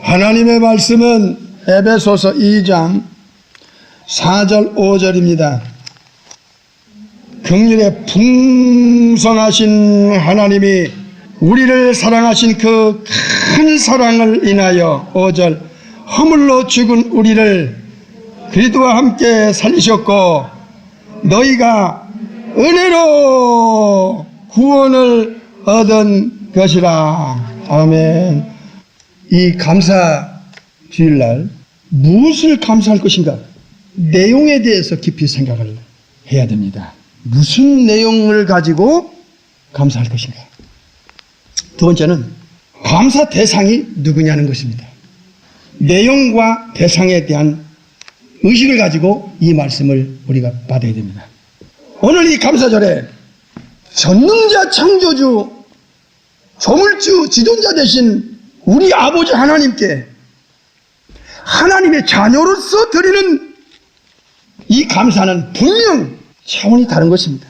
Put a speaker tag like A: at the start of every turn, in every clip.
A: 하나님의 말씀은 에베소서 2장 4절 5절입니다. 긍휼에 풍성하신 하나님이 우리를 사랑하신 그 큰 사랑을 인하여 5절 허물로 죽은 우리를 그리스도와 함께 살리셨고 너희가 은혜로 구원을 얻은 것이라. 아멘. 이 감사 주일날 무엇을 감사할 것인가? 내용에 대해서 깊이 생각을 해야 됩니다. 무슨 내용을 가지고 감사할 것인가? 두 번째는 감사 대상이 누구냐는 것입니다. 내용과 대상에 대한 의식을 가지고 이 말씀을 우리가 받아야 됩니다. 오늘 이 감사절에 전능자 창조주 조물주 지존자 되신 우리 아버지 하나님께 하나님의 자녀로서 드리는 이 감사는 분명 차원이 다른 것입니다.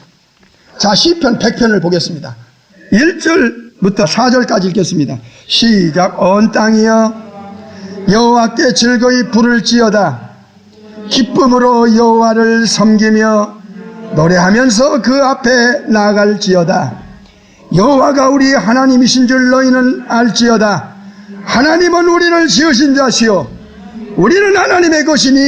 A: 자, 시편 100편을 보겠습니다. 1절부터 4절까지 읽겠습니다. 시작. 온 땅이여 여호와께 즐거이 부를지어다. 기쁨으로 여호와를 섬기며 노래하면서 그 앞에 나아갈지어다. 여호와가 우리 하나님이신 줄 너희는 알지어다. 하나님은 우리를 지으신 자시요 우리는 하나님의 것이니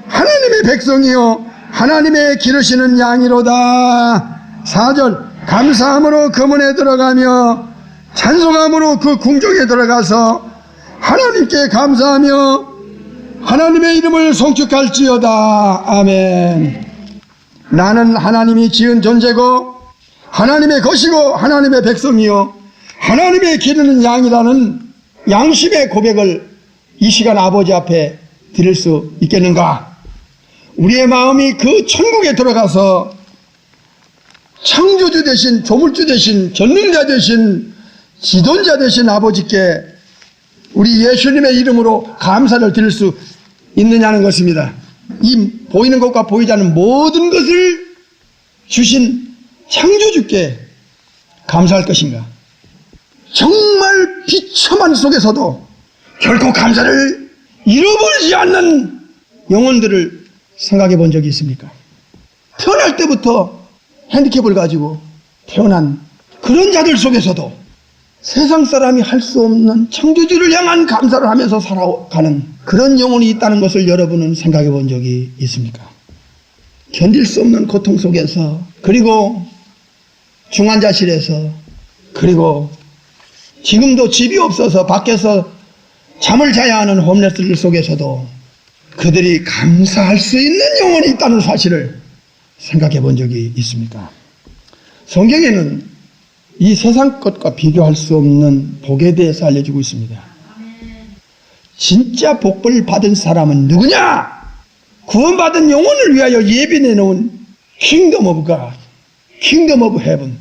A: 하나님의 백성이요 하나님의 기르시는 양이로다. 4절. 감사함으로 그 문에 들어가며 찬송함으로 그 궁정에 들어가서 하나님께 감사하며 하나님의 이름을 송축할지어다. 아멘. 나는 하나님이 지은 존재고 하나님의 것이고 하나님의 백성이요 하나님의 기르는 양이라는 양심의 고백을 이 시간 아버지 앞에 드릴 수 있겠는가? 우리의 마음이 그 천국에 들어가서 창조주 되신 조물주 되신 전능자 되신 지존자 되신 아버지께 우리 예수님의 이름으로 감사를 드릴 수 있느냐는 것입니다. 이 보이는 것과 보이지 않는 모든 것을 주신 창조주께 감사할 것인가? 정말 비참한 속에서도 결코 감사를 잃어버리지 않는 영혼들을 생각해 본 적이 있습니까? 태어날 때부터 핸디캡을 가지고 태어난 그런 자들 속에서도 세상 사람이 할 수 없는 창조주를 향한 감사를 하면서 살아가는 그런 영혼이 있다는 것을 여러분은 생각해 본 적이 있습니까? 견딜 수 없는 고통 속에서, 그리고 중환자실에서, 그리고 지금도 집이 없어서 밖에서 잠을 자야 하는 홈레스들 속에서도 그들이 감사할 수 있는 영혼이 있다는 사실을 생각해 본 적이 있습니까? 성경에는 이 세상 것과 비교할 수 없는 복에 대해서 알려주고 있습니다. 진짜 복을 받은 사람은 누구냐? 구원받은 영혼을 위하여 예비해 놓은 킹덤 오브 갓, 킹덤 오브 헤븐,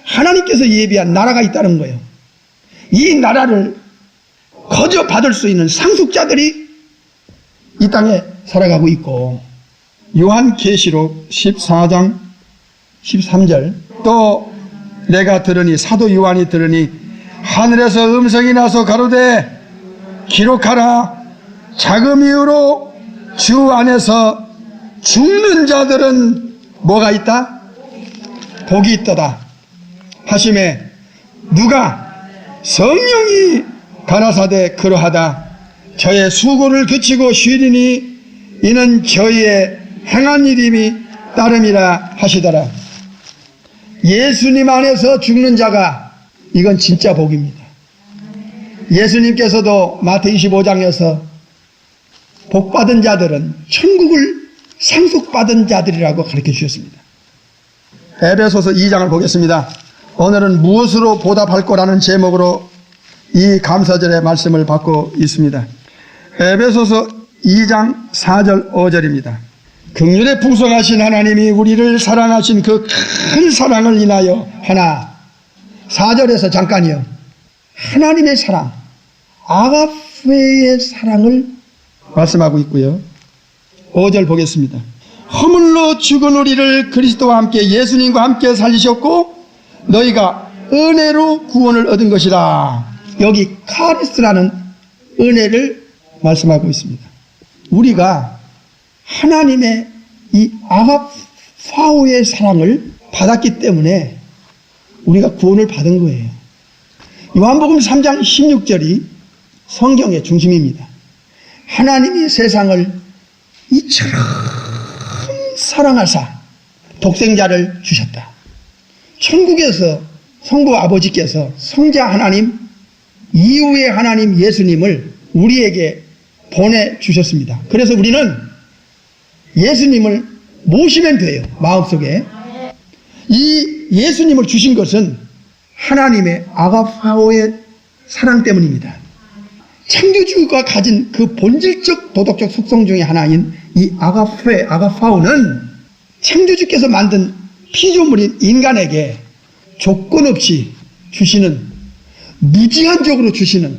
A: 하나님께서 예비한 나라가 있다는 거예요. 이 나라를 거저 받을 수 있는 상속자들이 이 땅에 살아가고 있고, 요한계시록 14장 13절 또 내가 들으니, 사도 요한이 들으니 하늘에서 음성이 나서 가로되 기록하라. 자금 이후로 주 안에서 죽는 자들은 뭐가 있다? 복이 있도다 하심에 누가 성령이 가라사대 그러하다. 저의 수고를 그치고 쉬리니 이는 저희의 행한 일임이 따름이라 하시더라. 예수님 안에서 죽는 자가, 이건 진짜 복입니다. 예수님께서도 마태 25장에서 복받은 자들은 천국을 상속받은 자들이라고 가르쳐 주셨습니다. 에베소서 2장을 보겠습니다. 오늘은 무엇으로 보답할 거라는 제목으로 이 감사절의 말씀을 받고 있습니다. 에베소서 2장 4절 5절입니다. 긍휼에 풍성하신 하나님이 우리를 사랑하신 그 큰 사랑을 인하여 하나. 4절에서 잠깐이요. 하나님의 사랑, 아가페의 사랑을 말씀하고 있고요. 5절 보겠습니다. 허물로 죽은 우리를 그리스도와 함께, 예수님과 함께 살리셨고 너희가 은혜로 구원을 얻은 것이라. 여기 카리스라는 은혜를 말씀하고 있습니다. 우리가 하나님의 이 아가파오의 사랑을 받았기 때문에 우리가 구원을 받은 거예요. 요한복음 3장 16절이 성경의 중심입니다. 하나님이 세상을 이처럼 사랑하사 독생자를 주셨다. 천국에서 성부 아버지께서 성자 하나님, 이후의 하나님 예수님을 우리에게 보내주셨습니다. 그래서 우리는 예수님을 모시면 돼요. 마음속에. 이 예수님을 주신 것은 하나님의 아가파오의 사랑 때문입니다. 창조주가 가진 그 본질적 도덕적 속성 중에 하나인 이 아가파오는 창조주께서 만든 피조물인 인간에게 조건 없이 주시는, 무제한적으로 주시는,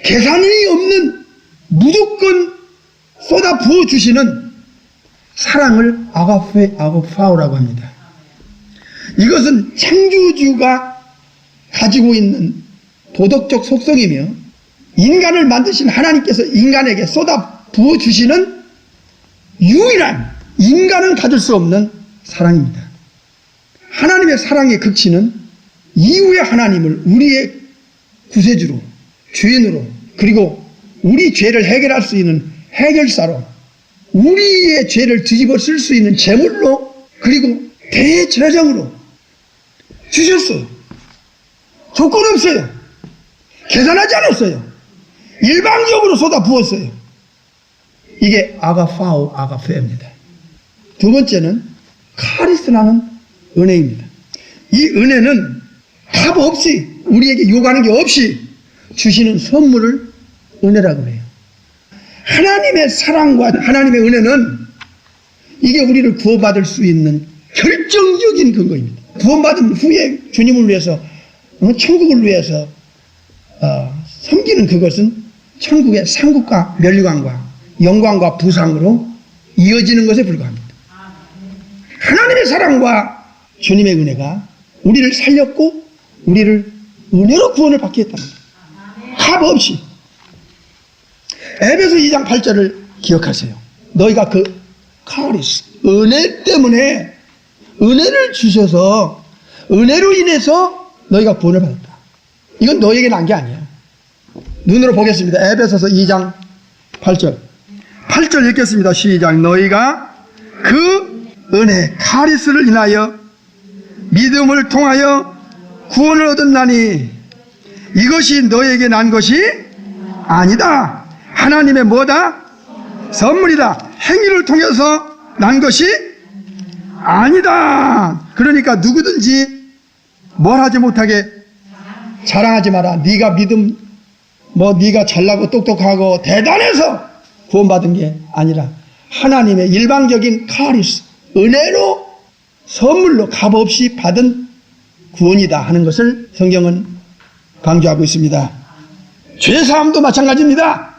A: 계산이 없는, 무조건 쏟아 부어 주시는 사랑을 아가파오라고 합니다. 이것은 창조주가 가지고 있는 도덕적 속성이며 인간을 만드신 하나님께서 인간에게 쏟아 부어 주시는 유일한, 인간은 가질 수 없는 사랑입니다. 하나님의 사랑의 극치는 이후의 하나님을 우리의 구세주로, 주인으로, 그리고 우리 죄를 해결할 수 있는 해결사로, 우리의 죄를 뒤집어 쓸 수 있는 제물로, 그리고 대제사장으로 주셨어요. 조건 없어요. 계산하지 않았어요. 일방적으로 쏟아 부었어요. 이게 아가페입니다. 두 번째는 카리스라는 은혜입니다. 이 은혜는 값 없이, 우리에게 요구하는 게 없이 주시는 선물을 은혜라고 해요. 하나님의 사랑과 하나님의 은혜는 이게 우리를 구원받을 수 있는 결정적인 근거입니다. 구원받은 후에 주님을 위해서, 천국을 위해서 섬기는 그것은 천국의 상급과 면류관과 영광과 부상으로 이어지는 것에 불과합니다. 하나님의 사랑과 주님의 은혜가 우리를 살렸고 우리를 은혜로 구원을 받게 했답니다. 값 없이. 에베소 2장 8절을 기억하세요. 너희가 그 카리스, 은혜 때문에, 은혜를 주셔서 은혜로 인해서 너희가 구원을 받았다. 이건 너에게 난 게 아니야. 눈으로 보겠습니다. 에베소서 2장 8절. 8절 읽겠습니다. 시작. 너희가 그 은혜, 카리스를 인하여 믿음을 통하여 구원을 얻었나니 이것이 너에게 난 것이 아니다. 하나님의 뭐다? 선물이다. 행위를 통해서 난 것이 아니다. 그러니까 누구든지 뭘 하지 못하게 자랑하지 마라. 네가 믿음, 네가 잘나고 똑똑하고 대단해서 구원받은 게 아니라 하나님의 일방적인 카리스, 은혜로, 선물로 값없이 받은 구원이다 하는 것을 성경은 강조하고 있습니다. 죄사함도 마찬가지입니다.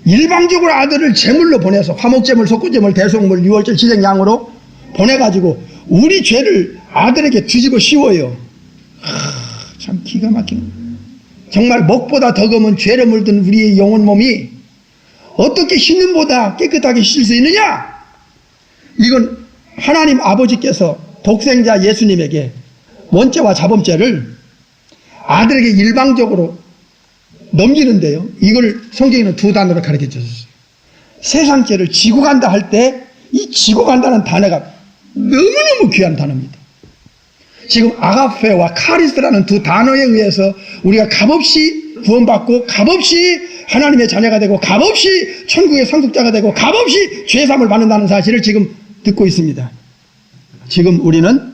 A: 일방적으로 아들을 제물로 보내서 화목제물, 속구제물, 대속물, 유월절, 희생양으로 보내가지고 우리 죄를 아들에게 뒤집어 씌워요. 참 기가 막히네. 정말 목보다 더 검은 죄로 물든 우리의 영혼 몸이 어떻게 흰눈보다 깨끗하게 씻을 수 있느냐? 이건 하나님 아버지께서 독생자 예수님에게 원죄와 자범죄를 아들에게 일방적으로 넘기는데요. 이걸 성경에는 두 단어로 가르쳐 줬어요. 세상 죄를 지고 간다 할 때 이 지고 간다는 단어가 너무너무 귀한 단어입니다. 지금 아가페와 카리스라는 두 단어에 의해서 우리가 값없이 구원받고 값없이 하나님의 자녀가 되고 값없이 천국의 상속자가 되고 값없이 죄사함을 받는다는 사실을 지금 듣고 있습니다. 지금 우리는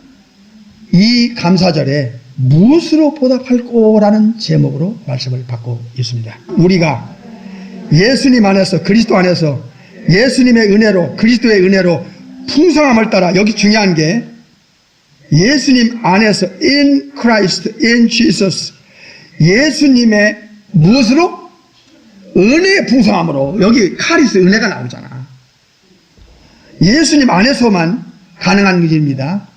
A: 이 감사절에 무엇으로 보답할꼬라는 제목으로 말씀을 받고 있습니다. 우리가 예수님 안에서, 그리스도 안에서 예수님의 은혜로, 그리스도의 은혜로 풍성함을 따라, 여기 중요한 게 예수님 안에서 in Christ, in Jesus, 예수님의 무엇으로? 은혜의 풍성함으로. 여기 카리스, 은혜가 나오잖아. 예수님 안에서만 가능한 일입니다.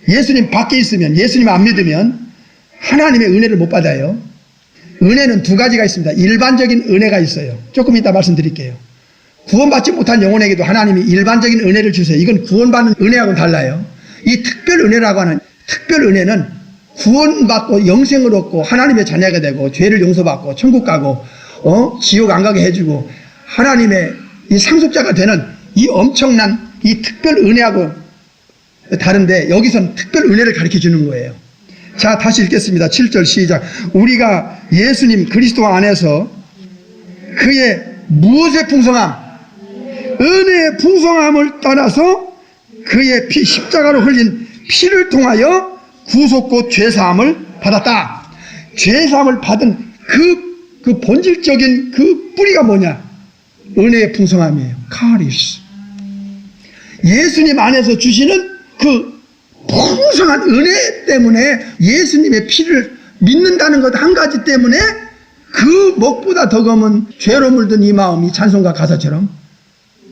A: 예수님 밖에 있으면, 예수님 안 믿으면 하나님의 은혜를 못 받아요. 은혜는 두 가지가 있습니다. 일반적인 은혜가 있어요. 조금 이따 말씀드릴게요. 구원받지 못한 영혼에게도 하나님이 일반적인 은혜를 주세요. 이건 구원받는 은혜하고는 달라요. 이 특별 은혜라고 하는 특별 은혜는 구원받고 영생을 얻고 하나님의 자녀가 되고 죄를 용서받고 천국 가고 지옥 안 가게 해주고 하나님의 이 상속자가 되는 이 엄청난 이 특별 은혜하고 다른데 여기서는 특별 은혜를 가르쳐 주는 거예요. 자, 다시 읽겠습니다. 7절 시작. 우리가 예수님 그리스도 안에서 그의 무엇의 풍성함, 은혜의 풍성함을 따라서 그의 피, 십자가로 흘린 피를 통하여 구속 곧 죄사함을 받았다. 죄사함을 받은 그 본질적인 그 뿌리가 뭐냐? 은혜의 풍성함이에요. 카리스. 예수님 안에서 주시는 그 풍성한 은혜 때문에 예수님의 피를 믿는다는 것 한 가지 때문에 그 목보다 더 검은 죄로 물든 이 마음이 찬송가 가사처럼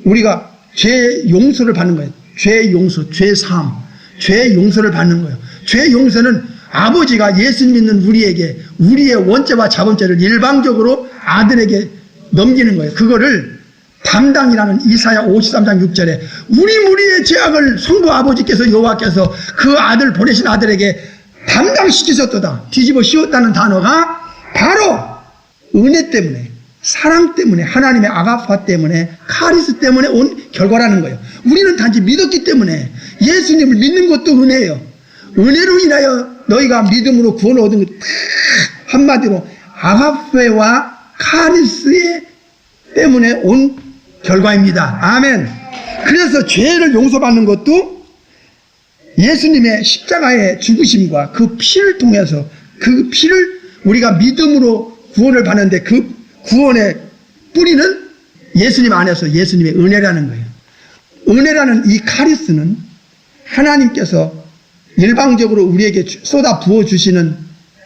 A: 우리가 죄 용서를 받는 거예요. 죄 용서, 죄 사함, 죄 용서를 받는 거예요. 죄 용서는 아버지가 예수 믿는 우리에게 우리의 원죄와 자범죄를 일방적으로 아들에게 넘기는 거예요. 그거를 담당이라는 이사야 53장 6절에 우리 무리의 죄악을 성부 아버지께서 여호와께서 그 아들 보내신 아들에게 담당시키셨도다. 뒤집어 씌웠다는 단어가 바로 은혜 때문에 사랑 때문에 하나님의 아가파 때문에 카리스 때문에 온 결과라는 거예요. 우리는 단지 믿었기 때문에 때문에 믿는 것도 은혜예요. 은혜로 인하여 너희가 믿음으로 구원을 얻은 것 한마디로 아가페와 카리스의 때문에 온 결과입니다. 아멘. 그래서 죄를 용서받는 것도 예수님의 십자가의 죽으심과 그 피를 통해서 그 피를 우리가 믿음으로 구원을 받는데 그 구원의 뿌리는 예수님 안에서 예수님의 은혜라는 거예요. 은혜라는 이 카리스는 하나님께서 일방적으로 우리에게 쏟아 부어주시는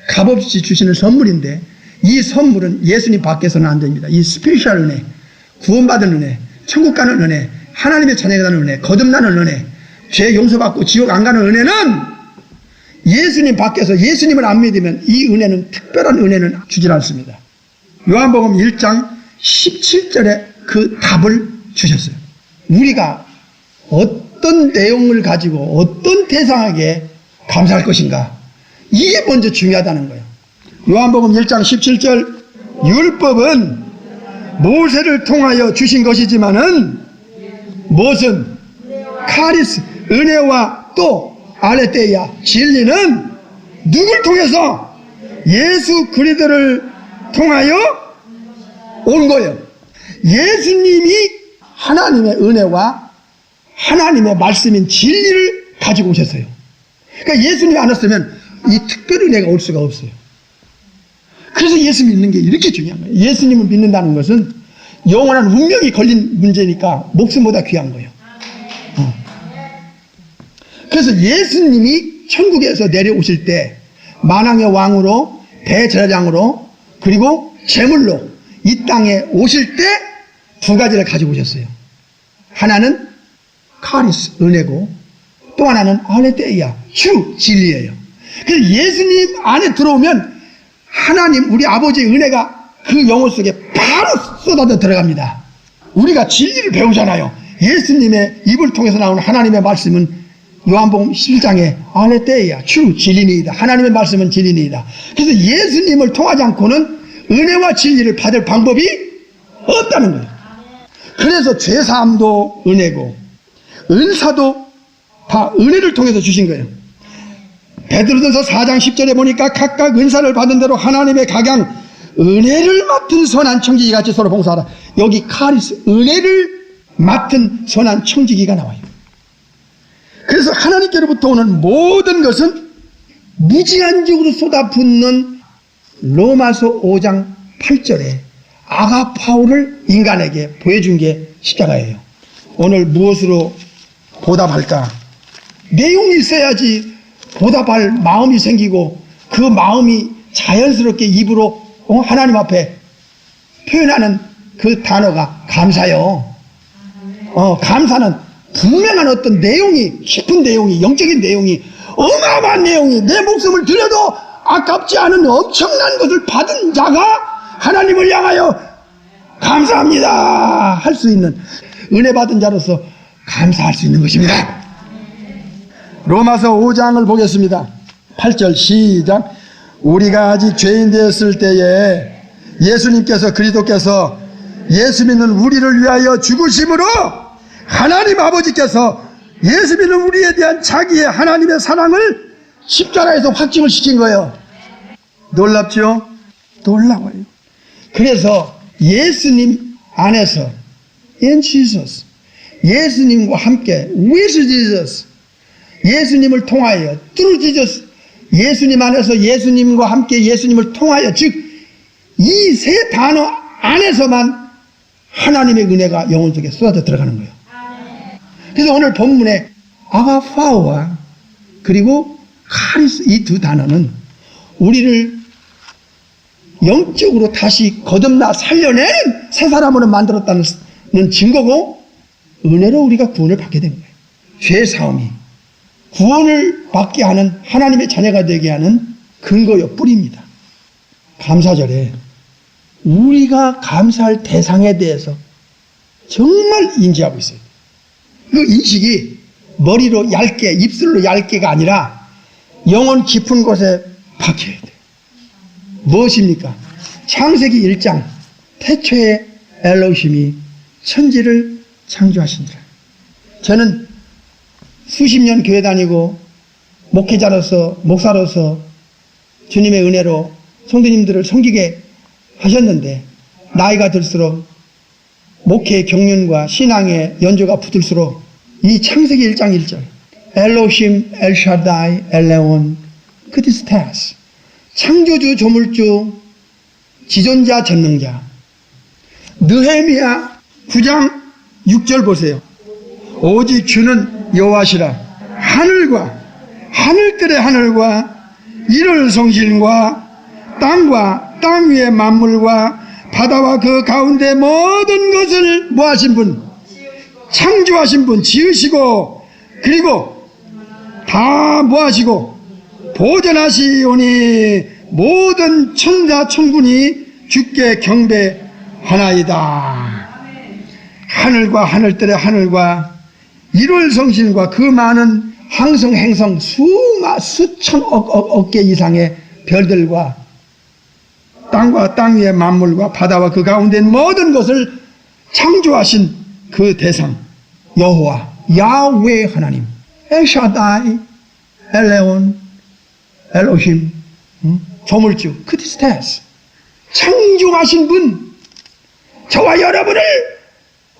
A: 값없이 주시는 선물인데 이 선물은 예수님 밖에서는 안 됩니다. 이 스피리추얼 은혜, 구원받은 은혜, 천국 가는 은혜, 하나님의 자녀가 되는 은혜, 거듭나는 은혜, 죄 용서받고 지옥 안 가는 은혜는 예수님 밖에서 예수님을 안 믿으면 이 은혜는 특별한 은혜는 주질 않습니다. 요한복음 1장 17절에 그 답을 주셨어요. 우리가 어떤 내용을 가지고 어떤 대상에게 감사할 것인가, 이게 먼저 중요하다는 거예요. 요한복음 1장 17절 율법은 모세를 통하여 주신 것이지만은 무엇은 카리스 은혜와 또 알레테이아 진리는 누굴 통해서? 예수 그리스도를 통하여 온 거예요. 예수님이 하나님의 은혜와 하나님의 말씀인 진리를 가지고 오셨어요. 그러니까 예수님이 안 왔으면 이 특별 은혜가 올 수가 없어요. 그래서 예수 믿는 게 이렇게 중요한 거예요. 예수님을 믿는다는 것은 영원한 운명이 걸린 문제니까 목숨보다 귀한 거예요. 그래서 예수님이 천국에서 내려오실 때 만왕의 왕으로 대제사장으로 그리고 제물로 이 땅에 오실 때 두 가지를 가지고 오셨어요. 하나는 카리스 은혜고 또 하나는 알레테이아 주 진리예요. 그래서 예수님 안에 들어오면 하나님 우리 아버지의 은혜가 그 영혼 속에 바로 쏟아져 들어갑니다. 우리가 진리를 배우잖아요. 예수님의 입을 통해서 나오는 하나님의 말씀은 요한복음 11장에 알레테이아 주 진리니이다. 하나님의 말씀은 진리니이다. 그래서 예수님을 통하지 않고는 은혜와 진리를 받을 방법이 없다는 거예요. 그래서 죄사함도 은혜고 은사도 다 은혜를 통해서 주신 거예요. 베드로전서 4장 10절에 보니까 각각 은사를 받은 대로 하나님의 각양 은혜를 맡은 선한 청지기 같이 서로 봉사하라. 여기 카리스 은혜를 맡은 선한 청지기가 나와요. 그래서 하나님께로부터 오는 모든 것은 무제한적으로 쏟아붓는 로마서 5장 8절에 아가파오를 인간에게 보여준 게 십자가예요. 오늘 무엇으로 보답할까? 내용이 있어야지 보답할 마음이 생기고 그 마음이 자연스럽게 입으로 하나님 앞에 표현하는 그 단어가 감사요. 감사는 분명한 어떤 내용이, 깊은 내용이, 영적인 내용이, 어마어마한 내용이 내 목숨을 들여도 아깝지 않은 엄청난 것을 받은 자가 하나님을 향하여 감사합니다 할 수 있는, 은혜 받은 자로서 감사할 수 있는 것입니다. 로마서 5장을 보겠습니다. 8절 시작. 우리가 아직 죄인 되었을 때에 예수님께서, 그리스도께서 예수 믿는 우리를 위하여 죽으심으로 하나님 아버지께서 예수 믿는 우리에 대한 자기의 하나님의 사랑을 십자가에서 확증을 시킨 거예요. 놀랍죠? 놀라워요. 그래서 예수님 안에서, in Jesus, 예수님과 함께, with Jesus, 예수님을 통하여, through Jesus, 예수님 안에서 예수님과 함께 예수님을 통하여, 즉 이 세 단어 안에서만 하나님의 은혜가 영혼 속에 쏟아져 들어가는 거예요. 그래서 오늘 본문에 아바파와 그리고 카리스, 이 두 단어는 우리를 영적으로 다시 거듭나 살려내는 새 사람으로 만들었다는 증거고, 은혜로 우리가 구원을 받게 된 거예요. 죄 사함이 구원을 받게 하는, 하나님의 자녀가 되게 하는 근거요, 뿌리입니다. 감사절에 우리가 감사할 대상에 대해서 정말 인지하고 있어요. 그 인식이 머리로 얇게, 입술로 얇게가 아니라 영혼 깊은 곳에 박혀야 돼요. 무엇입니까? 창세기 1장, 태초에 엘로힘이 천지를 창조하신다. 저는 수십 년 교회 다니고 목회자로서, 목사로서 주님의 은혜로 성도님들을 섬기게 하셨는데, 나이가 들수록 목회의 경륜과 신앙의 연조가 붙을수록 이 창세기 1장 1절 엘로힘 엘샤다이 엘레온 크디스테스, 창조주 조물주 지존자 전능자. 느헤미야 9장 6절 보세요. 오직 주는 여호와시라. 하늘과 하늘들의 하늘과 이를 성신과 땅과 땅 위의 만물과 바다와 그 가운데 모든 것을 뭐하신 분? 창조하신 분, 지으시고 그리고 다 뭐하시고 보존하시오니 모든 천사 천군이 주께 경배하나이다. 하늘과 하늘들의 하늘과 일월 성신과 그 많은 항성 행성 수천억 개 이상의 별들과 땅과 땅 위의 만물과 바다와 그 가운데 있는 모든 것을 창조하신 그 대상 여호와 야훼 하나님, 엘샤다이, 엘레온, 엘로힘, 조물주, 크디스테스, 창조하신 분, 저와 여러분을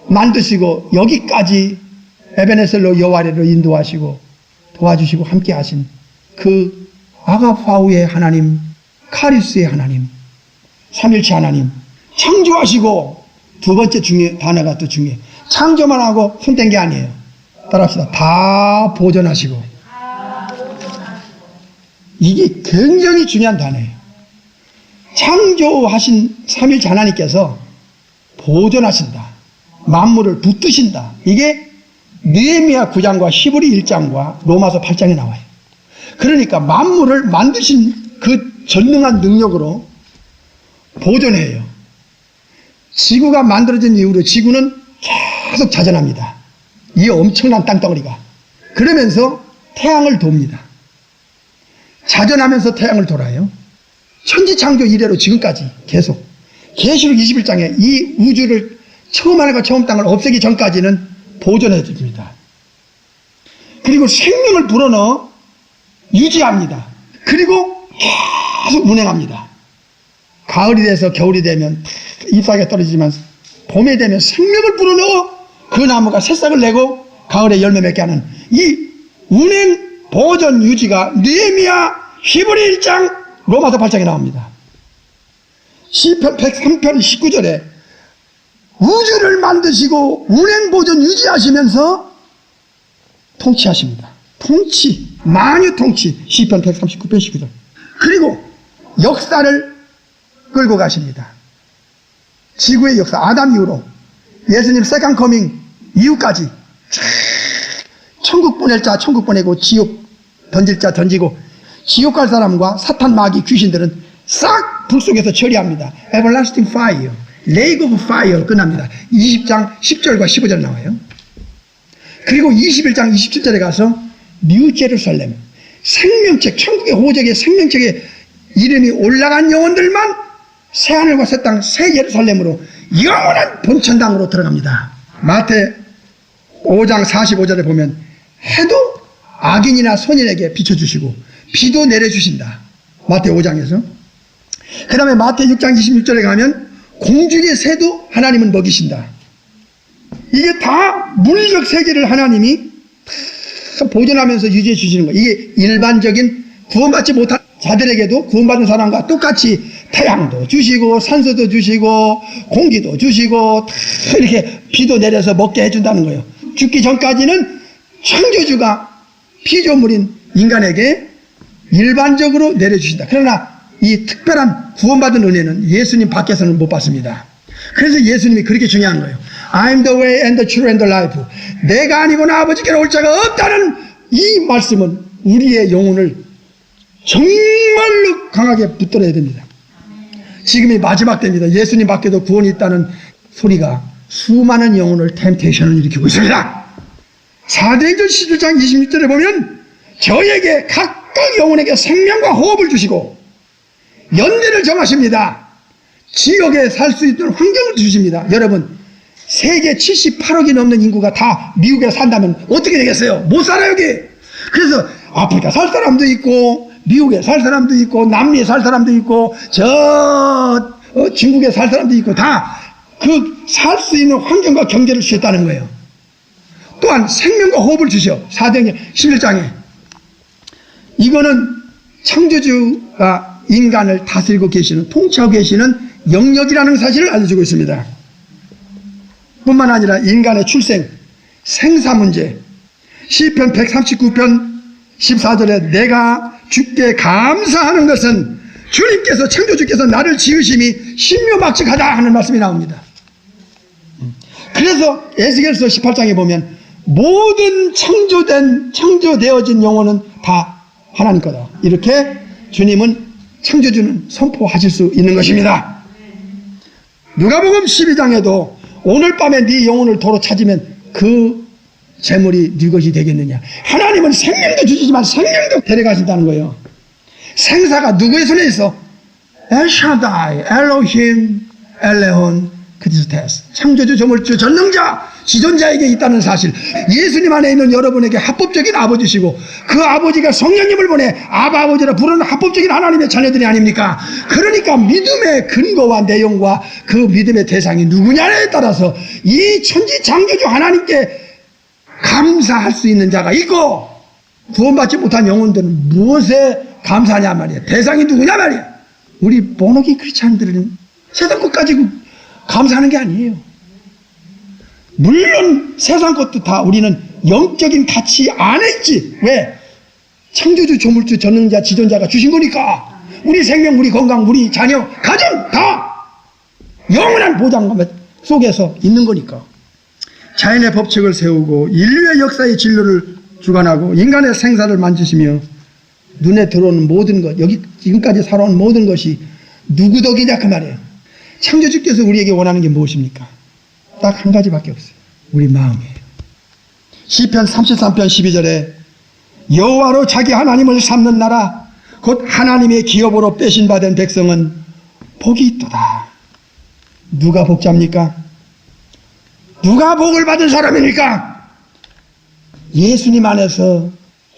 A: 만드시고 여기까지 에베네셀로 여호와를 인도하시고 도와주시고 함께 하신 그 아가파우의 하나님, 카리스의 하나님, 삼일체 하나님, 창조하시고, 두 번째 단어가 또 중요해요. 창조만 하고 손 뗀 게 아니에요. 따라합시다. 다 보존하시고. 이게 굉장히 중요한 단어예요. 창조하신 삼일체 하나님께서 보존하신다. 만물을 붙드신다. 이게 느헤미야 9장과 히브리 1장과 로마서 8장에 나와요. 그러니까 만물을 만드신 그 전능한 능력으로 보존해요. 지구가 만들어진 이후로 지구는 계속 자전합니다. 이 엄청난 땅덩어리가. 그러면서 태양을 돕니다. 자전하면서 태양을 돌아요. 천지창조 이래로 지금까지 계속. 계시록 21장에 이 우주를 처음 하늘과 처음 땅을 없애기 전까지는 보존해 줍니다. 그리고 생명을 불어넣어 유지합니다. 그리고 계속 운행합니다. 가을이 돼서 겨울이 되면 잎사귀가 떨어지지만 봄에 되면 생명을 불어넣어 그 나무가 새싹을 내고 가을에 열매 맺게 하는 이 운행 보존 유지가 느헤미야 히브리 1장 로마서 8장에 나옵니다. 시편 103편 19절에 우주를 만드시고 운행 보존 유지하시면서 통치하십니다. 통치, 만유 통치. 시편 139편 19절. 그리고 역사를 끌고 가십니다. 지구의 역사, 아담 이후로 예수님 세컨 커밍 이후까지 천국 보낼 자 천국 보내고 지옥 던질 자 던지고 지옥 갈 사람과 사탄, 마귀, 귀신들은 싹 불 속에서 처리합니다. Everlasting fire, lake of fire 끝납니다. 20장 10절과 15절 나와요. 그리고 21장 27절에 가서 뉴 제루살렘, 생명책, 천국의 호적의 생명책에 이름이 올라간 영혼들만 새하늘과 새 땅, 새 예루살렘으로 영원한 본천당으로 들어갑니다. 마태 5장 45절에 보면 해도 악인이나 선인에게 비춰주시고 비도 내려주신다. 마태 5장에서. 그 다음에 마태 6장 26절에 가면 공중의 새도 하나님은 먹이신다. 이게 다 물리적 세계를 하나님이 보존하면서 유지해 주시는 거예요. 이게 일반적인 구원받지 못한 자들에게도 구원받은 사람과 똑같이 태양도 주시고 산소도 주시고 공기도 주시고 다 이렇게 비도 내려서 먹게 해준다는 거예요. 죽기 전까지는 창조주가 피조물인 인간에게 일반적으로 내려주신다. 그러나 이 특별한 구원받은 은혜는 예수님 밖에서는 못 받습니다. 그래서 예수님이 그렇게 중요한 거예요. I'm the way and the truth and the life. 내가 아니고는 아버지께로 올 자가 없다는 이 말씀은 우리의 영혼을 정말로 강하게 붙들어야 됩니다. 지금이 마지막 때입니다. 예수님 밖에도 구원이 있다는 소리가 수많은 영혼을 템테이션을 일으키고 있습니다. 사도행전 11장 26절에 보면 저에게 각각 영혼에게 생명과 호흡을 주시고 연대를 정하십니다. 지역에 살 수 있는 환경을 주십니다. 여러분, 세계 78억이 넘는 인구가 다 미국에 산다면 어떻게 되겠어요? 못 살아요, 여기. 그래서 아프리카 살 사람도 있고 미국에 살 사람도 있고 남미에 살 사람도 있고 중국에 살 사람도 있고 다 그 살 수 있는 환경과 경제를 주셨다는 거예요. 또한 생명과 호흡을 주셔. 사도행전 11장에 이거는 창조주가 인간을 다스리고 계시는, 통치하고 계시는 영역이라는 사실을 알려주고 있습니다. 뿐만 아니라 인간의 출생, 생사 문제, 시편 139편 14절에 내가 주께 감사하는 것은 주님께서, 창조주께서 나를 지으심이 신묘막측하다 하는 말씀이 나옵니다. 그래서 에스겔서 18장에 보면 모든 창조되어진 영혼은 다 하나님 거다. 이렇게 주님은, 창조주는 선포하실 수 있는 것입니다. 누가복음 12장에도 오늘 밤에 네 영혼을 도로 찾으면 그 재물이 네 것이 되겠느냐. 하나님은 생명도 주시지만 생명도 데려가신다는 거예요. 생사가 누구의 손에 있어? 엘샤다이, 엘로힘, 엘레온, 크리스테스. 창조주, 조물주, 전능자, 지존자에게 있다는 사실. 예수님 안에 있는 여러분에게 합법적인 아버지시고 그 아버지가 성령님을 보내 아바 아버지라 부르는 합법적인 하나님의 자녀들이 아닙니까? 그러니까 믿음의 근거와 내용과 그 믿음의 대상이 누구냐에 따라서 이 천지 창조주 하나님께 감사할 수 있는 자가 있고, 구원받지 못한 영혼들은 무엇에 감사하냐 말이야. 대상이 누구냐 말이야. 우리 본어기 크리스찬들은 세상 것 가지고 감사하는 게 아니에요. 물론 세상 것도 다 우리는 영적인 가치 안에 있지. 왜? 창조주, 조물주, 전능자, 지존자가 주신 거니까. 우리 생명, 우리 건강, 우리 자녀, 가정 다 영원한 보장 속에서 있는 거니까. 자연의 법칙을 세우고 인류의 역사의 진로를 주관하고 인간의 생사를 만지시며 눈에 들어오는 모든 것, 여기 지금까지 살아온 모든 것이 누구 덕이냐 그 말이에요. 창조주께서 우리에게 원하는 게 무엇입니까? 딱 한 가지밖에 없어요. 우리 마음이에요. 시편 33편 12절에 여호와로 자기 하나님을 삼는 나라 곧 하나님의 기업으로 빼신 바 된 백성은 복이 있도다. 누가 복자입니까? 누가 복을 받은 사람입니까? 예수님 안에서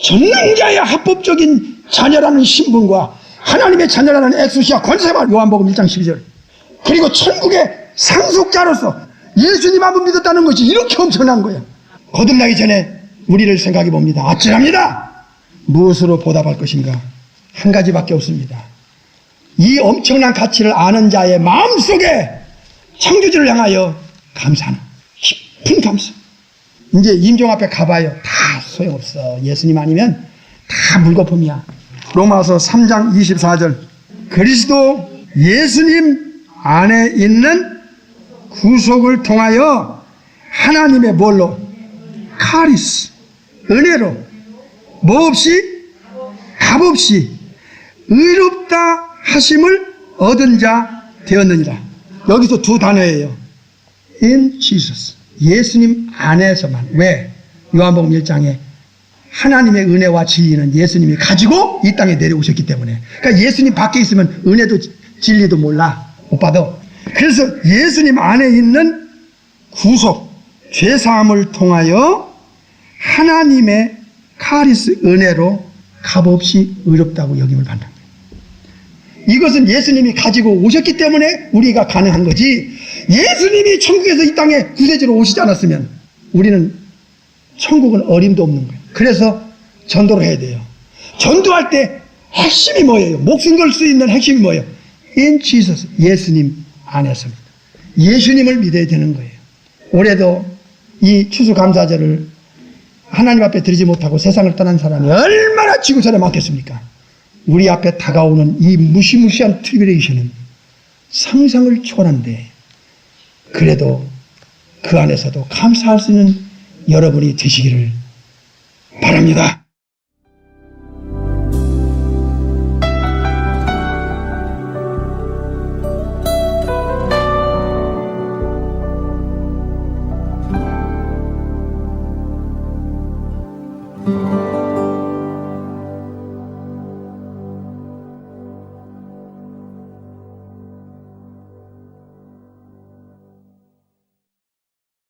A: 전능자의 합법적인 자녀라는 신분과 하나님의 자녀라는 엑수시아 권세와 요한복음 1장 12절, 그리고 천국의 상속자로서 예수님 한번 믿었다는 것이 이렇게 엄청난 거예요. 거듭나기 전에 우리를 생각해 봅니다. 아찔합니다. 무엇으로 보답할 것인가? 한 가지밖에 없습니다. 이 엄청난 가치를 아는 자의 마음속에 창조주를 향하여 감사하는 깊은 감사. 이제 임종 앞에 가봐요. 다 소용없어. 예수님 아니면 다 물거품이야. 로마서 3장 24절 그리스도 예수님 안에 있는 구속을 통하여 하나님의 뭘로? 카리스, 은혜로, 뭐 없이? 값 없이 의롭다 하심을 얻은 자 되었느니라. 여기서 두 단어예요. In Jesus. 예수님 안에서만. 왜? 요한복음 1장에 하나님의 은혜와 진리는 예수님이 가지고 이 땅에 내려오셨기 때문에. 그러니까 예수님 밖에 있으면 은혜도 진리도 몰라. 못 받아. 그래서 예수님 안에 있는 구속, 죄사함을 통하여 하나님의 카리스 은혜로 값없이 의롭다고 여김을 받는 거예요. 이것은 예수님이 가지고 오셨기 때문에 우리가 가능한 거지, 예수님이 천국에서 이 땅에 구세주로 오시지 않았으면 우리는 천국은 어림도 없는 거예요. 그래서 전도를 해야 돼요. 전도할 때 핵심이 뭐예요? 목숨 걸 수 있는 핵심이 뭐예요? In Jesus. 예수님 안에서입니다. 예수님을 믿어야 되는 거예요. 올해도 이 추수감사절을 하나님 앞에 드리지 못하고 세상을 떠난 사람이 얼마나 지구촌에 많겠습니까? 우리 앞에 다가오는 이 무시무시한 트리뷰레이션은 상상을 초월한데, 그래도 그 안에서도 감사할 수 있는 여러분이 되시기를 바랍니다.